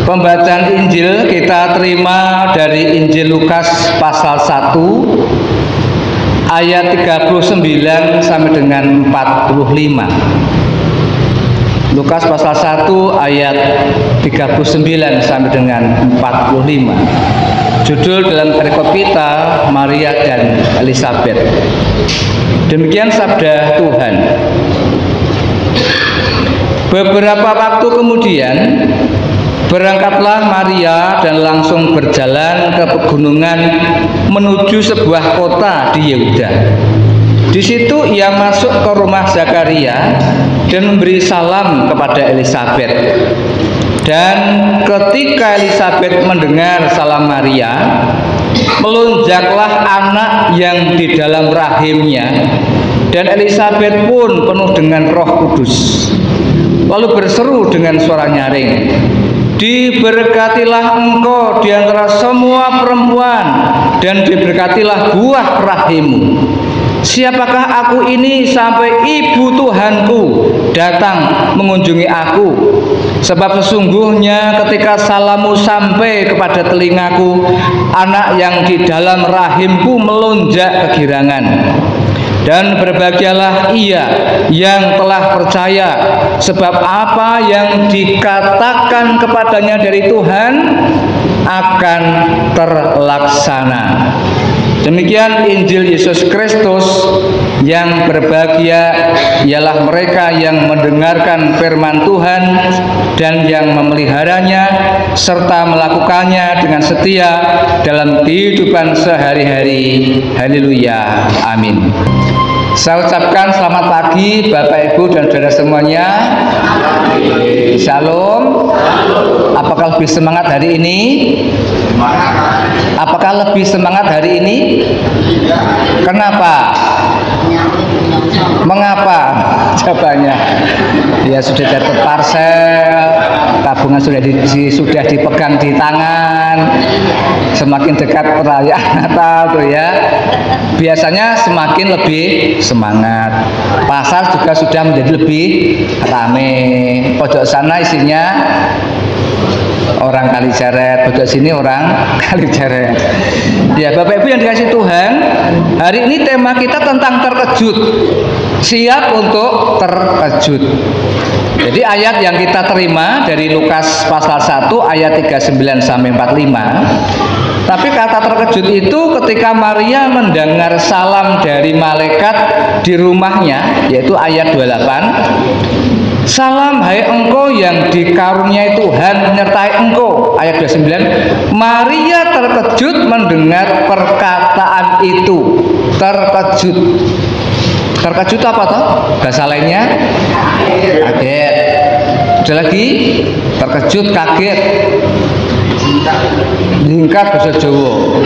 Pembacaan Injil kita terima dari Injil Lukas pasal 1 ayat 39 sampai dengan 45. Lukas pasal 1 ayat 39 sampai dengan 45. Judul dalam perikop kita Maria dan Elizabeth. Demikian sabda Tuhan. Beberapa waktu kemudian berangkatlah Maria dan langsung berjalan ke pegunungan menuju sebuah kota di Yehuda. Di situ ia masuk ke rumah Zakaria dan memberi salam kepada Elizabeth. Dan ketika Elizabeth mendengar salam Maria, melonjaklah anak yang di dalam rahimnya, dan Elizabeth pun penuh dengan Roh Kudus. Lalu berseru dengan suara nyaring, "Diberkatilah engkau di antara semua perempuan, dan diberkatilah buah rahimmu. Siapakah aku ini sampai ibu Tuhanku datang mengunjungi aku? Sebab sesungguhnya ketika salammu sampai kepada telingaku, anak yang di dalam rahimku melonjak kegirangan. Dan berbahagialah ia yang telah percaya, sebab apa yang dikatakan kepadanya dari Tuhan akan terlaksana." Demikian Injil Yesus Kristus. Yang berbahagia ialah mereka yang mendengarkan firman Tuhan dan yang memeliharanya serta melakukannya dengan setia dalam kehidupan sehari-hari. Haleluya. Amin. Saya ucapkan selamat pagi Bapak Ibu dan saudara semuanya. Shalom. Apakah lebih semangat hari ini? Apakah lebih semangat hari ini? Kenapa? Mengapa? Jawabannya ya sudah dapat parcel, tabungan sudah dipegang di tangan. Semakin dekat perayaan Natal tuh ya, biasanya semakin lebih semangat. Pasar juga sudah menjadi lebih rame. Pojok sana isinya orang Kalijaret, pojok sini orang Kalijaret. Ya Bapak Ibu yang dikasih Tuhan, hari ini tema kita tentang terkejut. Siap untuk terkejut. Jadi ayat yang kita terima dari Lukas pasal 1 ayat 39 sampai 45. Tapi kata terkejut itu ketika Maria mendengar salam dari malaikat di rumahnya, yaitu ayat 28. "Salam hai engkau yang dikaruniai Tuhan menyertai engkau." Ayat 29. Maria terkejut mendengar perkataan itu. Terkejut. Terkejut apa toh? Bahasa lainnya kaget. Ada lagi terkejut, kaget. Jingkat bahasa Jawa.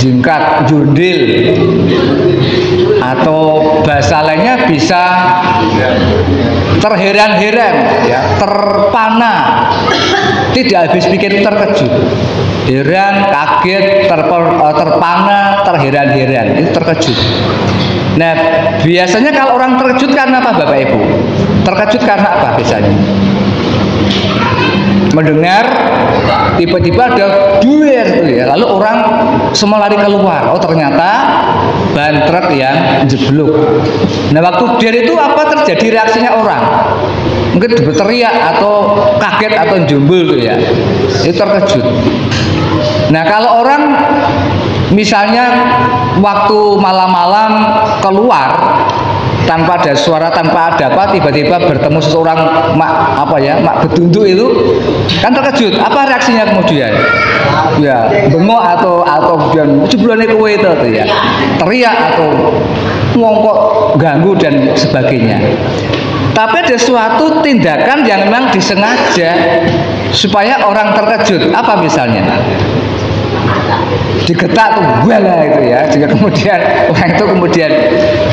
Jingkat, jundil. Atau bahasa lainnya bisa terheran-heran, ya, terpana, tidak habis pikir, terkejut, heran, kaget, terpana, terheran-heran, itu terkejut. Nah, biasanya kalau orang terkejut karena apa Bapak Ibu? Terkejut karena apa biasanya? Mendengar tiba-tiba ada duer tuh ya, lalu orang semua lari keluar. Oh ternyata ban truk yang jeblok. Nah waktu duer itu apa terjadi reaksinya orang? Mungkin berteriak atau kaget atau jumbul tuh ya. Itu terkejut. Nah kalau orang misalnya waktu malam-malam keluar tanpa ada suara, tanpa ada apa, tiba-tiba bertemu seseorang mak bedunduk itu kan terkejut. Apa reaksinya kemudian? Ya bengok atau kemudian jeblone kowe itu tuh ya, teriak atau ngongkok, ganggu dan sebagainya. Tapi ada suatu tindakan yang memang disengaja supaya orang terkejut. Apa misalnya? Digetak tuh wala itu ya, jika kemudian orang itu kemudian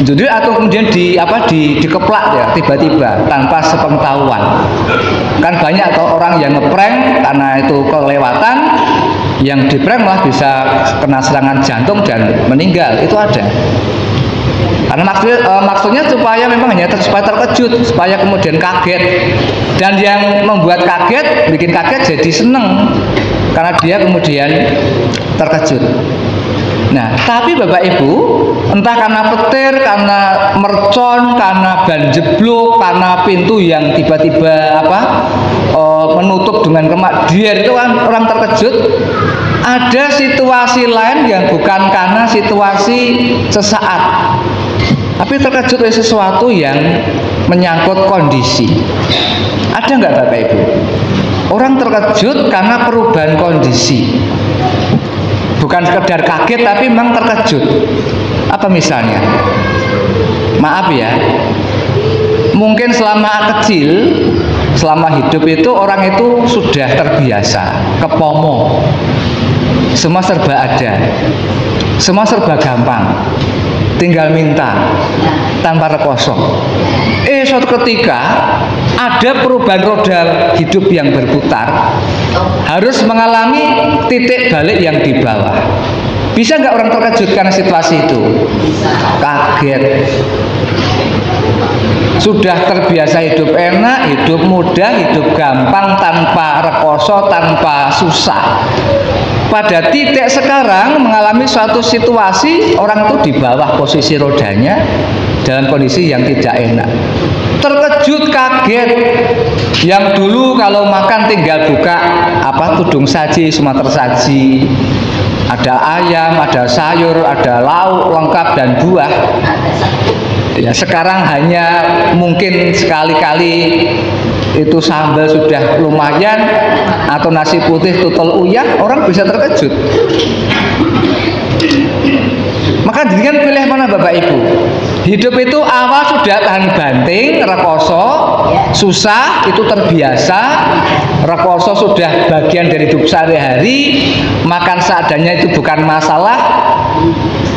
judul atau kemudian dikeplak ya tiba-tiba tanpa sepengetahuan. Kan banyak atau orang yang ngeprank karena itu kelewatan, yang diprank malah bisa kena serangan jantung dan meninggal, itu ada. Karena maksudnya supaya memang hanya supaya terkejut, supaya kemudian kaget. Dan yang membuat kaget, bikin kaget jadi seneng karena dia kemudian terkejut. Nah, tapi Bapak Ibu, entah karena petir, karena mercon, karena ban jeblok, karena pintu yang tiba-tiba menutup dengan kemak, dia itu kan orang terkejut. Ada situasi lain yang bukan karena situasi sesaat, tapi terkejut oleh sesuatu yang menyangkut kondisi. Ada nggak Bapak Ibu? Orang terkejut karena perubahan kondisi. Bukan sekedar kaget tapi memang terkejut. Apa misalnya? Maaf ya, mungkin selama kecil, selama hidup itu orang itu sudah terbiasa kepomo, semua serba ada, semua serba gampang, tinggal minta tanpa rekoso. Suatu ketika ada perubahan roda hidup yang berputar, harus mengalami titik balik yang di bawah. Bisa nggak orang terkejut karena situasi itu? Kaget. Sudah terbiasa hidup enak, hidup mudah, hidup gampang, tanpa rekoso, tanpa susah. Pada titik sekarang mengalami suatu situasi, orang itu di bawah posisi rodanya dalam kondisi yang tidak enak. Terkejut, kaget. Yang dulu kalau makan tinggal buka tudung saji, semua tersaji. Ada ayam, ada sayur, ada lauk lengkap dan buah. Ya, sekarang hanya mungkin sekali-kali itu sambal sudah lumayan, atau nasi putih tutul uyah, orang bisa terkejut. Maka dengan pilih mana Bapak Ibu? Hidup itu awal sudah tahan banting, rekoso, susah, itu terbiasa, rekoso sudah bagian dari hidup sehari-hari, makan seadanya itu bukan masalah,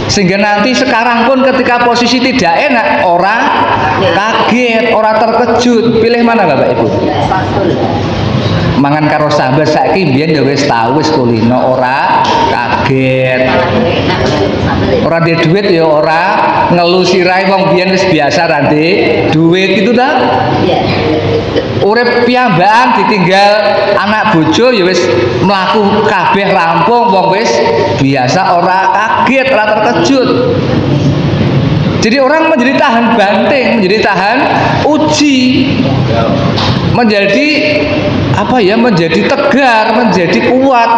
sehingga nanti sekarang pun ketika posisi tidak enak, orang kaget, orang terkejut. Pilih mana Bapak Ibu? Mangan karo sambal saiki mbiyen ya wis tau wis kulino, ora kaget. Ora duwe duit ya ora ngelu sirahe wong biyen wis biasa ra duit itu ta. Urip piyambakan ditinggal anak bojo ya wis mlaku kabeh rampung, wong wis biasa, ora kaget, ora terkejut. Jadi orang menjadi tahan banting, menjadi tahan uji, menjadi menjadi tegar, menjadi kuat,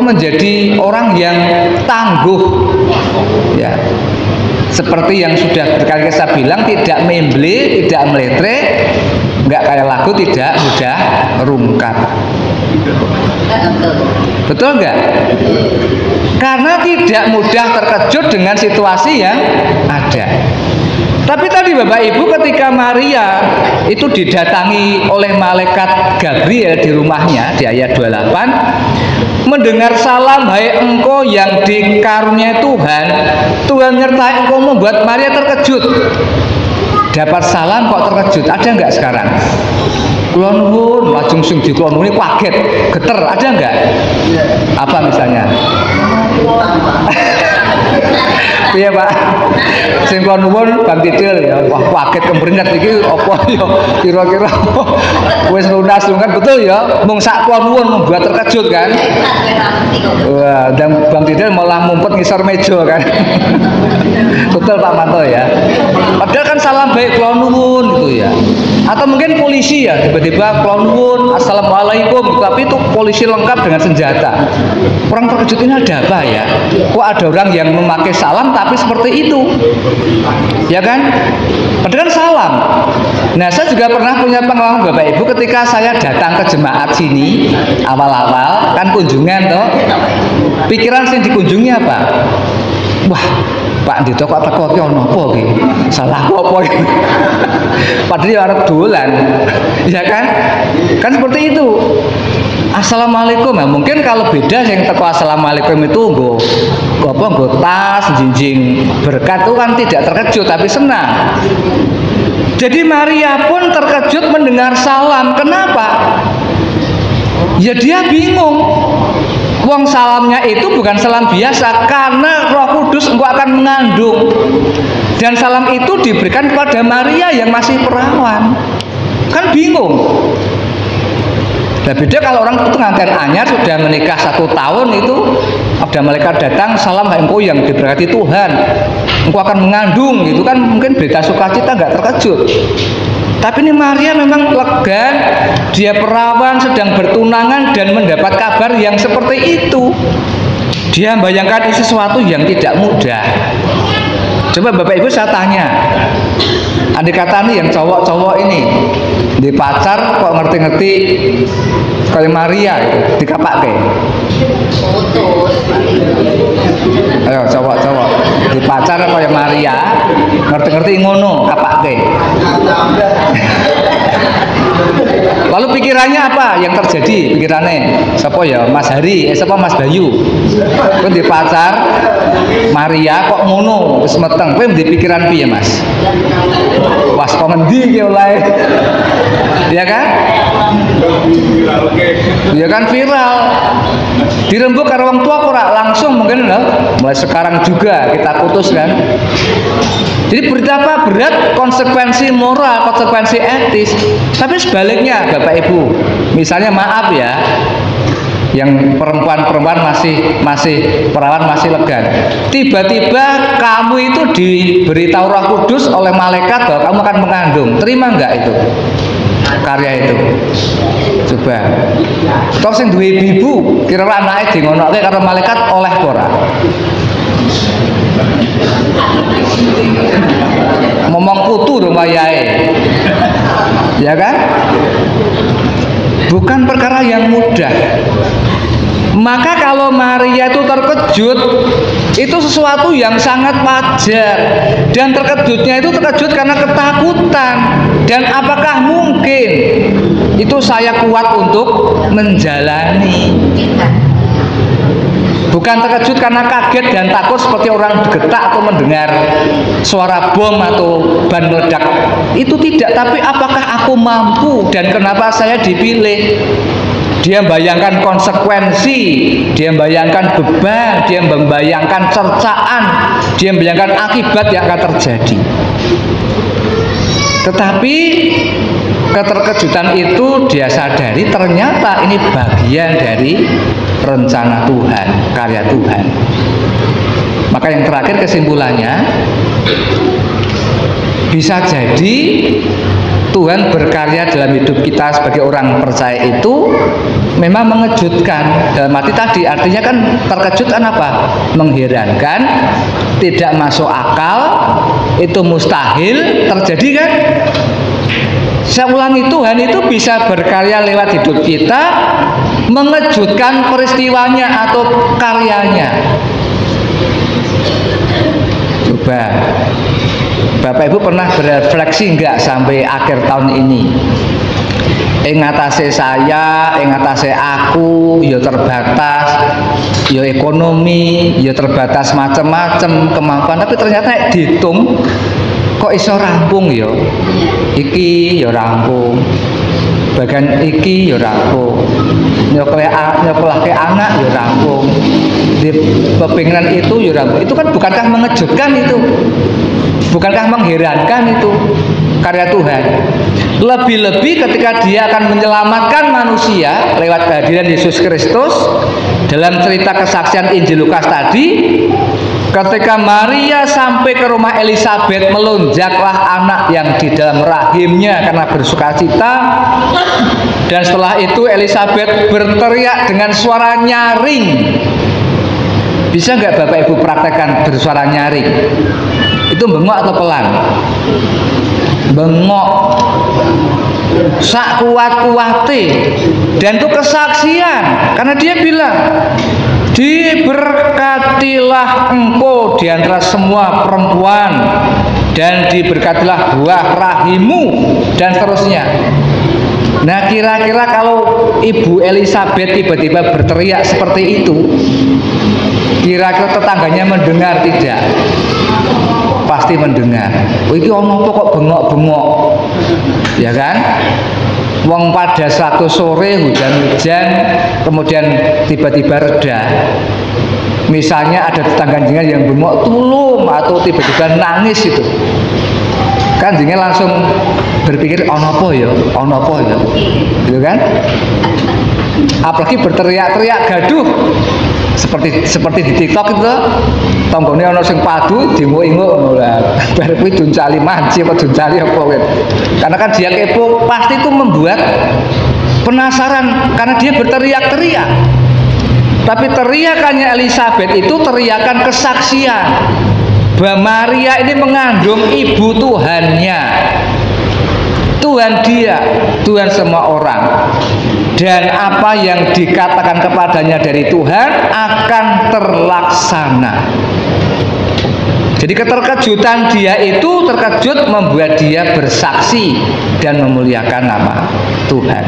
menjadi orang yang tangguh, ya. Seperti yang sudah berkali-kali saya bilang, tidak memble, tidak meletre, nggak kayak lagu, tidak mudah rungkat. Betul nggak? Karena tidak mudah terkejut dengan situasi yang ada. Tapi tadi Bapak Ibu, ketika Maria itu didatangi oleh malaikat Gabriel di rumahnya di ayat 28, mendengar salam, hai engkau yang dikaruniai Tuhan, Tuhan nyertai engkau, membuat Maria terkejut. Dapat salam kok terkejut, ada nggak sekarang? Kulon nuwun, lajeng sing dikulon nuwun kaget, geter, ada nggak? Apa misalnya? Iya Pak, sing kulon nuwun Bang Tidil ya, wah kaget kemringet iki apa ya kira-kira wis lunas kan, betul ya, mung sak kulon nuwun membuat terkejut kan. Wah, dan Bang Tidil malah ngumpet ngisor meja kan. Betul Pak Manto ya. Padahal kan salam baik kulon nuwun gitu ya. Atau mungkin polisi ya, tiba-tiba kulon nuwun, assalamualaikum, tapi itu polisi lengkap dengan senjata. Orang terkejut, ini ada apa ya? Kok ada orang yang memakai salam tapi seperti itu, ya kan? Padahal salam. Nah, saya juga pernah punya pengalaman Bapak Ibu, ketika saya datang ke jemaat sini awal-awal kan kunjungan toh. Pikiran sing dikunjungi apa? Wah, Pak Dito kok teko ki ono apa ki? Salah apa iki? Padahal ya arep dolan. Ya kan? Kan seperti itu. Assalamualaikum. Nah, mungkin kalau beda yang teko assalamualaikum itu nggo tas, jinjing berkat, itu kan tidak terkejut tapi senang. Jadi Maria pun terkejut mendengar salam. Kenapa? Ya dia bingung. Wong salamnya itu bukan salam biasa, karena Roh Kudus engkau akan mengandung. Dan salam itu diberikan kepada Maria yang masih perawan. Kan bingung. Nah, beda kalau orang itu nganten anyar sudah menikah 1 tahun, itu ada malaikat datang, salam engkau yang diberkati Tuhan, engkau akan mengandung, itu kan mungkin berita sukacita, nggak terkejut. Tapi ini Maria memang lega, dia perawan sedang bertunangan dan mendapat kabar yang seperti itu. Dia membayangkan ini sesuatu yang tidak mudah. Coba Bapak Ibu saya tanya, andai kata nih yang cowok-cowok ini di pacar kok ngerti-ngerti kayak Maria itu dikapake. Ayo cowok-cowok di pacar kayak Maria ngerti-ngerti ngono kapake. Lalu pikirannya apa yang terjadi? Pikirannya siapa ya? Mas Hari, siapa Mas Bayu? Kowe di pacar Maria kok ngono wis meteng. Kowe di pikiran piye, Mas? Was kok ngendi ki oleh? Ya kan? Ya kan viral. Dirembuk karo wong tua ora langsung mungkin mulai sekarang juga kita putus kan. Jadi betapa berat konsekuensi moral, konsekuensi etis. Tapi sebaliknya Bapak Ibu, misalnya maaf ya, yang perempuan-perempuan masih perawan masih lega. Tiba-tiba kamu itu diberitahu Roh Kudus oleh malaikat bahwa kamu akan mengandung. Terima enggak itu? Karya itu. Coba. Terus yang duwe ibu, kira-kira anake dingonoke karo malaikat oleh ora? Ngomong kutu dong wayahe. Ya kan? Bukan perkara yang mudah. Maka kalau Maria itu terkejut, itu sesuatu yang sangat wajar. Dan terkejutnya itu terkejut karena ketakutan. Dan apakah mungkin itu saya kuat untuk menjalani? Bukan terkejut karena kaget dan takut seperti orang bergetak atau mendengar suara bom atau ban meledak. Itu tidak, tapi apakah aku mampu dan kenapa saya dipilih? Dia membayangkan konsekuensi, dia membayangkan beban, dia membayangkan cercaan, dia membayangkan akibat yang akan terjadi. Tetapi keterkejutan itu dia sadari ternyata ini bagian dari rencana Tuhan, karya Tuhan. Maka yang terakhir kesimpulannya, bisa jadi Tuhan berkarya dalam hidup kita sebagai orang percaya itu memang mengejutkan. Dalam arti tadi, artinya kan terkejut kan apa? Mengherankan, tidak masuk akal, itu mustahil terjadi kan? Saya ulangi, Tuhan itu bisa berkarya lewat hidup kita, mengejutkan peristiwanya atau karyanya. Coba Bapak Ibu pernah berefleksi enggak sampai akhir tahun ini? Ingatase saya, ingatase aku, ya terbatas, ya ekonomi, ya terbatas macam-macam kemampuan. Tapi ternyata dihitung, kok iso rampung ya? Iki ya rampung, bagian iki ya rampung, nyokolake anak ya rampung, di kepinginan itu ya rampung. Itu kan bukankah mengejutkan itu? Bukankah mengherankan itu karya Tuhan? Lebih-lebih ketika dia akan menyelamatkan manusia lewat kehadiran Yesus Kristus. Dalam cerita kesaksian Injil Lukas tadi, ketika Maria sampai ke rumah Elisabet, melonjaklah anak yang di dalam rahimnya karena bersukacita. Dan setelah itu Elisabet berteriak dengan suara nyaring. Bisa nggak Bapak Ibu praktekkan bersuara nyaring? Itu bengok atau pelan? Bengok. Sak kuat-kuate. Dan itu kesaksian. Karena dia bilang, diberkatilah engkau di antara semua perempuan, dan diberkatilah buah rahimmu, dan seterusnya. Nah, kira-kira kalau Ibu Elisabet tiba-tiba berteriak seperti itu, kira-kira tetangganya mendengar tidak? Pasti mendengar. Oh, ini ono apa kok bengok-bengok? Ya kan? Wong pada satu sore hujan-hujan, kemudian tiba-tiba reda. Misalnya ada tetangga jenengan yang bengok tulung atau tiba-tiba nangis itu, kan jenengan langsung berpikir ono apa ya, gitu kan? Apalagi berteriak-teriak gaduh seperti di TikTok itu, tanggane ono sing padu dienguk-enguk ngono lah. Bar kuwi duncali manci apa duncali apa gitu. Karena kan dia kepo, pasti itu membuat penasaran karena dia berteriak-teriak. Tapi teriakannya Elizabeth itu teriakan kesaksian bahwa Maria ini mengandung ibu Tuhannya, Tuhan dia, Tuhan semua orang, dan apa yang dikatakan kepadanya dari Tuhan akan terlaksana. Jadi keterkejutan dia itu terkejut membuat dia bersaksi dan memuliakan nama Tuhan.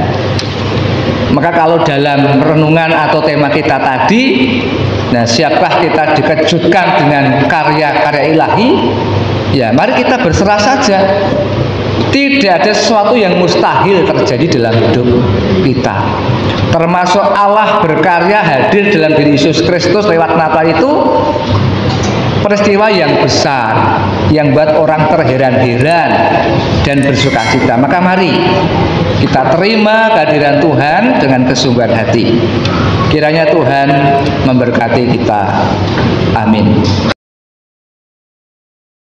Maka kalau dalam renungan atau tema kita tadi, nah siapakah kita dikejutkan dengan karya-karya ilahi? Ya, mari kita berserah saja. Tidak ada sesuatu yang mustahil terjadi dalam hidup kita. Termasuk Allah berkarya hadir dalam diri Yesus Kristus lewat Natal itu peristiwa yang besar yang buat orang terheran-heran dan bersukacita. Maka mari kita terima kehadiran Tuhan dengan kesungguhan hati. Kiranya Tuhan memberkati kita. Amin.